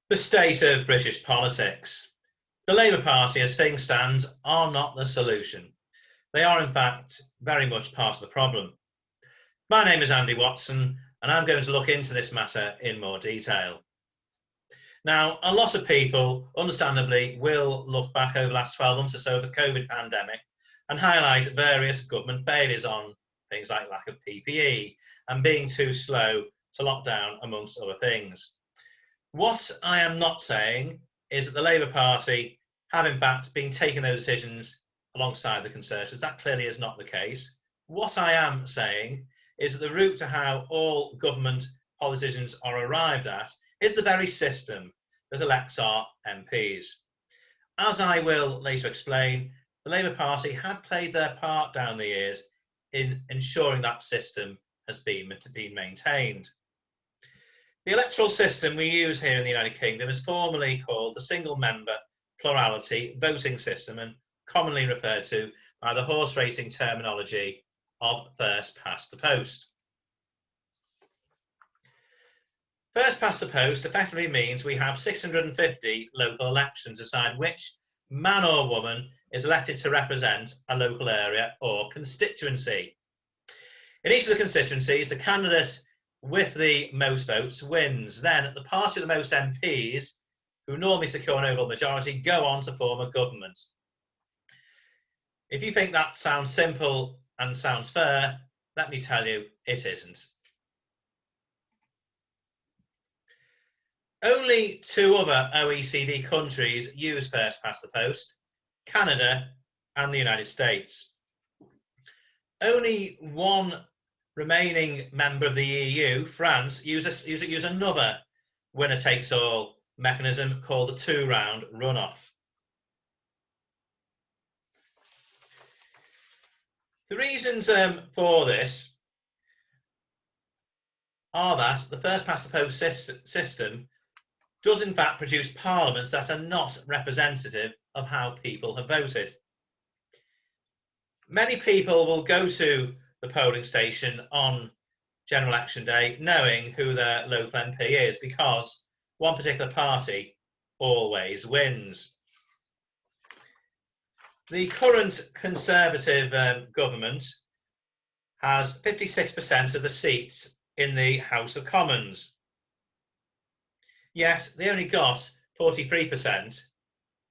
The state of British politics. The Labour Party, as things stand, are not the solution. They are, in fact, very much part of the problem. My name is Andy Watson, and I'm going to look into this matter in more detail. Now, a lot of people, understandably, will look back over the last 12 months or so of the COVID pandemic and highlight various government failures on things like lack of PPE and being too slow to lock down, amongst other things. What I am not saying is that the Labour Party have in fact been taking those decisions alongside the Conservatives. That clearly is not the case. What I am saying is that the route to how all government politicians are arrived at is the very system that elects our MPs. As I will later explain, the Labour Party have played their part down the years in ensuring that system has been maintained. The electoral system we use here in the United Kingdom is formally called the single member plurality voting system and commonly referred to by the horse racing terminology of first past the post. First past the post effectively means we have 650 local elections to decide which man or woman is elected to represent a local area or constituency. In each of the constituencies, the candidate with the most votes wins. Then the party with the most MPs, who normally secure an overall majority, go on to form a government. If you think that sounds simple and sounds fair, let me tell you, it isn't. Only two other OECD countries use first past the post, Canada and the United States. Only one remaining member of the EU, France, use another winner-takes-all mechanism called the two-round runoff. The reasons for this are that the first-past-the-post system does in fact produce parliaments that are not representative of how people have voted. Many people will go to the polling station on general election day knowing who their local MP is because one particular party always wins. The current Conservative government has 56% of the seats in the House of Commons, yet they only got 43%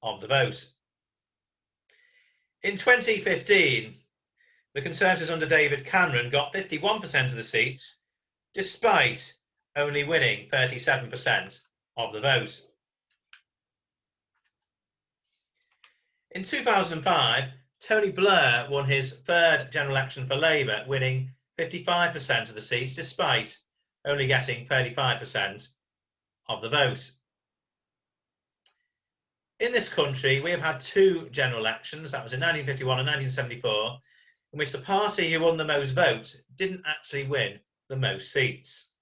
of the vote. In 2015, the Conservatives under David Cameron got 51% of the seats, despite only winning 37% of the vote. In 2005, Tony Blair won his third general election for Labour, winning 55% of the seats, despite only getting 35% of the vote. In this country, we have had two general elections, that was in 1951 and 1974, in which the party who won the most votes didn't actually win the most seats.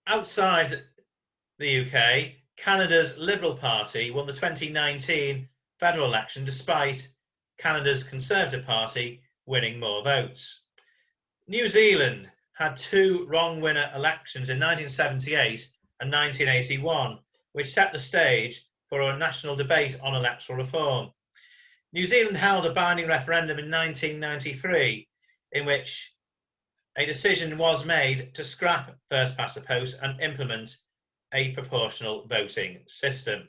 Outside the UK, Canada's Liberal Party won the 2019 federal election despite Canada's Conservative Party winning more votes. New Zealand had two wrong winner elections in 1978 and 1981, which set the stage for a national debate on electoral reform. New Zealand held a binding referendum in 1993 in which a decision was made to scrap first past the post and implement a proportional voting system.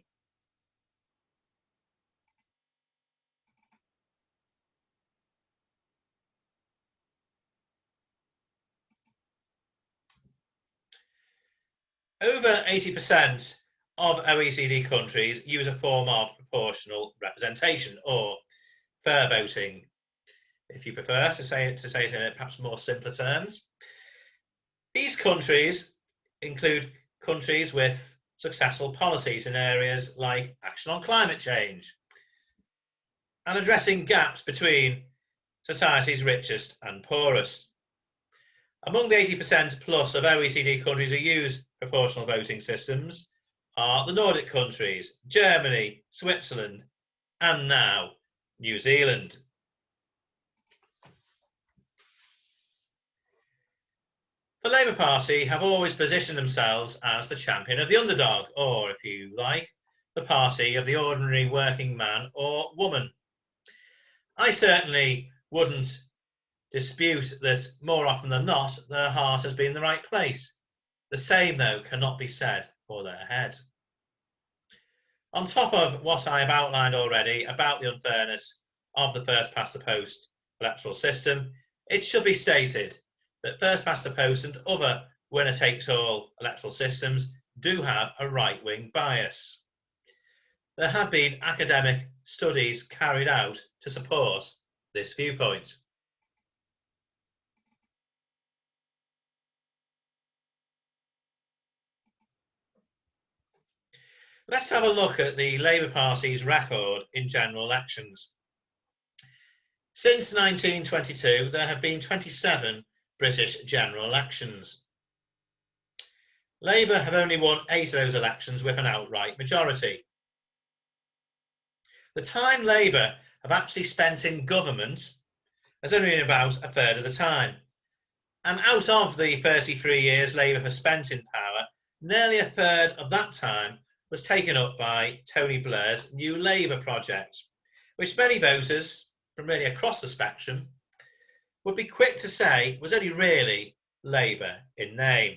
Over 80% of OECD countries use a form of proportional representation, or fair voting, if you prefer to say it in perhaps more simpler terms. These countries include countries with successful policies in areas like action on climate change and addressing gaps between society's richest and poorest. Among the 80% plus of OECD countries who use proportional voting systems are the Nordic countries, Germany, Switzerland, and now New Zealand. The Labour Party have always positioned themselves as the champion of the underdog, or, if you like, the party of the ordinary working man or woman. I certainly wouldn't dispute that more often than not their heart has been in the right place. The same, though, cannot be said for their head. On top of what I have outlined already about the unfairness of the first past the post electoral system, it should be stated that first past the post and other winner takes all electoral systems do have a right-wing bias. There have been academic studies carried out to support this viewpoint. Let's have a look at the Labour Party's record in general elections. Since 1922, there have been 27 British general elections. Labour have only won 8 of those elections with an outright majority. The time Labour have actually spent in government has only been about a third of the time. And out of the 33 years Labour has spent in power, nearly a third of that time was taken up by Tony Blair's New Labour project, which many voters from really across the spectrum would be quick to say was only really Labour in name.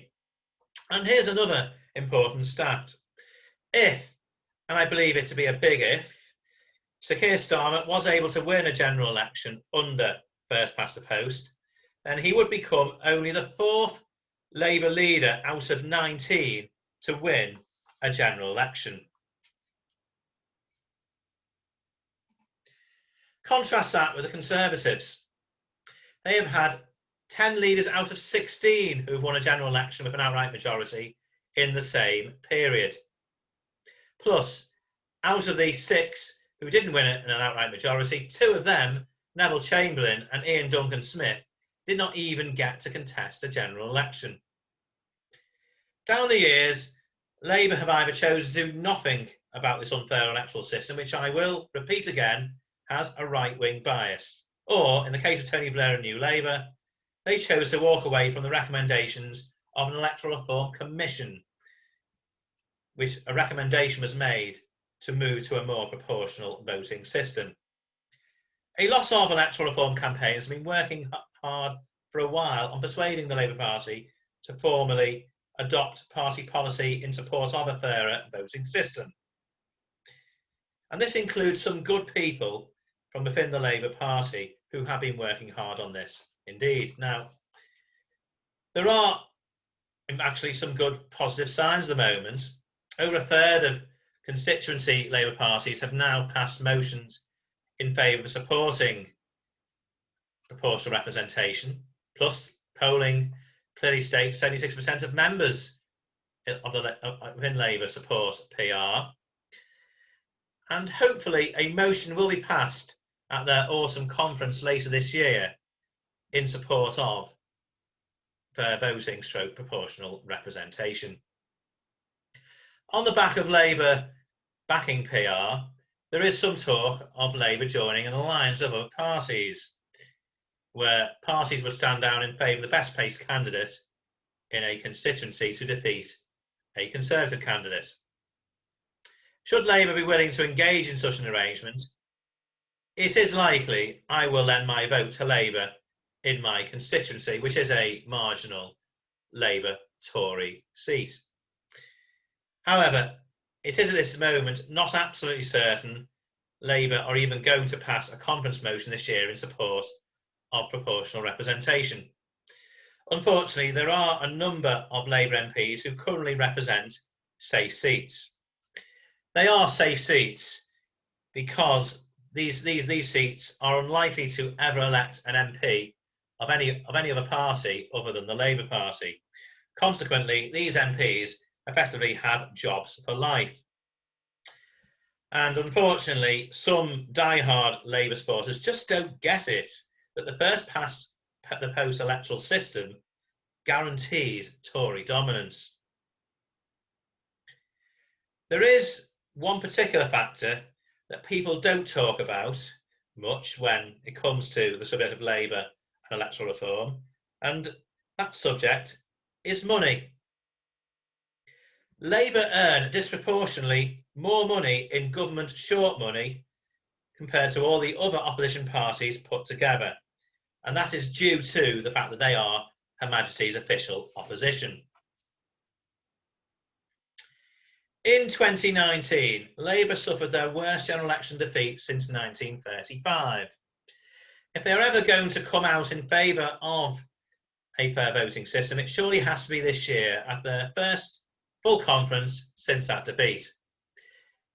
And here's another important stat. If, and I believe it to be a big if, Sir Keir Starmer was able to win a general election under first past the post, then he would become only the 4th Labour leader out of 19 to win a general election. Contrast that with the Conservatives. They have had 10 leaders out of 16 who've won a general election with an outright majority in the same period. Plus, out of the 6 who didn't win it in an outright majority, 2 of them, Neville Chamberlain and Ian Duncan Smith, did not even get to contest a general election. Down the years, Labour have either chosen to do nothing about this unfair electoral system, which I will repeat again, has a right-wing bias, or, in the case of Tony Blair and New Labour, they chose to walk away from the recommendations of an electoral reform commission, which a recommendation was made to move to a more proportional voting system. A lot of electoral reform campaigns have been working hard for a while on persuading the Labour Party to formally adopt party policy in support of a fairer voting system. And this includes some good people from within the Labour Party who have been working hard on this indeed. Now, there are actually some good positive signs at the moment. Over a third of constituency Labour parties have now passed motions in favour of supporting proportional representation, plus polling clearly states 76% of members within Labour support PR. And hopefully a motion will be passed at their autumn conference later this year in support of fair voting / proportional representation. On the back of Labour backing PR, there is some talk of Labour joining an alliance of other parties, where parties would stand down in favour of the best placed candidate in a constituency to defeat a Conservative candidate. Should Labour be willing to engage in such an arrangement, it is likely I will lend my vote to Labour in my constituency, which is a marginal Labour-Tory seat. However, it is at this moment not absolutely certain Labour are even going to pass a conference motion this year in support of proportional representation. Unfortunately, there are a number of Labour MPs who currently represent safe seats. They are safe seats because these seats are unlikely to ever elect an MP of any other party other than the Labour Party. Consequently, these MPs effectively have jobs for life. And unfortunately, some die-hard Labour supporters just don't get it that the first past the post electoral system guarantees Tory dominance. There is one particular factor that people don't talk about much when it comes to the subject of Labour and electoral reform, and that subject is money. Labour earn disproportionately more money in government short money compared to all the other opposition parties put together, and that is due to the fact that they are Her Majesty's official opposition. In 2019, Labour suffered their worst general election defeat since 1935. If they're ever going to come out in favour of a fair voting system, it surely has to be this year at their first full conference since that defeat.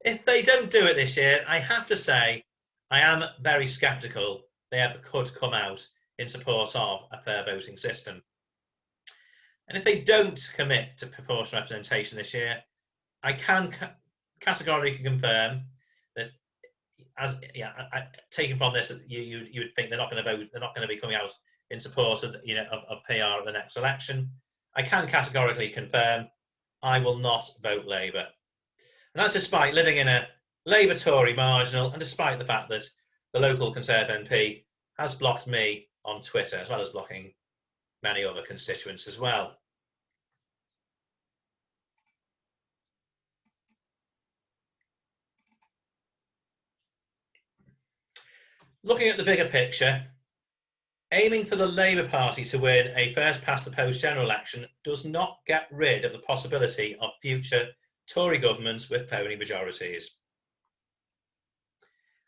If they don't do it this year, I have to say I am very sceptical they ever could come out in support of a fair voting system. And if they don't commit to proportional representation this year, I can categorically confirm that, taking from this, that you would think they're not going to vote, they're not going to be coming out in support of of PR at the next election. I can categorically confirm I will not vote Labour, and that's despite living in a Labour Tory marginal, and despite the fact that the local Conservative MP has blocked me on Twitter, as well as blocking many other constituents as well. Looking at the bigger picture, aiming for the Labour Party to win a first-past-the-post general election does not get rid of the possibility of future Tory governments with pony majorities.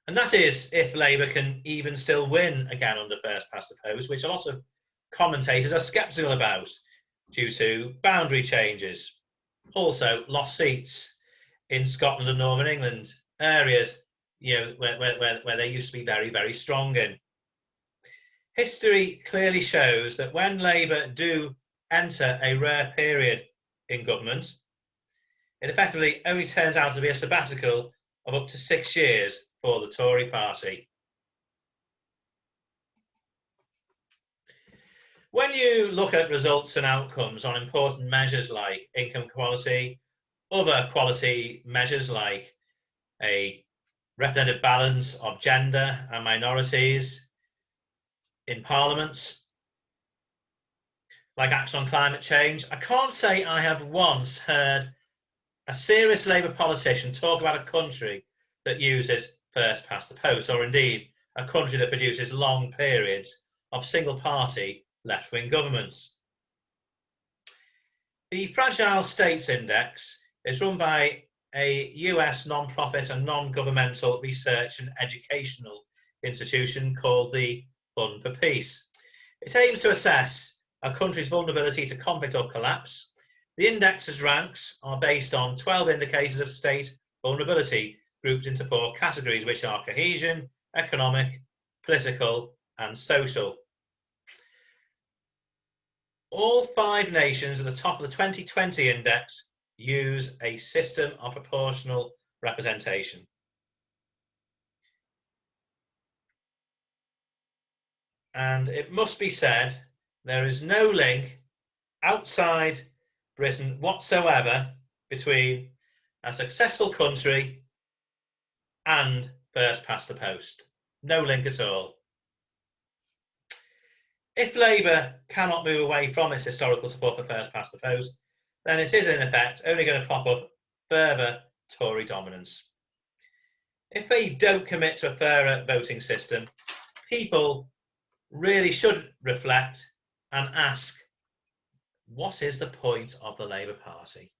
And that is if Labour can even still win again under first-past-the-post, which a lot of commentators are sceptical about due to boundary changes. Also, lost seats in Scotland and Northern England, areas where they used to be very, very strong in. History clearly shows that when Labour do enter a rare period in government, it effectively only turns out to be a sabbatical of up to 6 years for the Tory party. When you look at results and outcomes on important measures like income equality, other quality measures like a representative balance of gender and minorities in parliaments, like action on climate change, I can't say I have once heard a serious Labour politician talk about a country that uses first past the post, or indeed a country that produces long periods of single party left-wing governments. The Fragile States Index is run by a US non-profit and non-governmental research and educational institution called the Fund for Peace. It aims to assess a country's vulnerability to conflict or collapse. The index's ranks are based on 12 indicators of state vulnerability, grouped into 4 categories, which are cohesion, economic, political, and social. All 5 nations at the top of the 2020 index use a system of proportional representation. And it must be said, there is no link outside Britain whatsoever between a successful country and first past the post. No link at all. If Labour cannot move away from its historical support for first past the post, then it is in effect only going to prop up further Tory dominance. If they don't commit to a fairer voting system, people really should reflect and ask, what is the point of the Labour Party?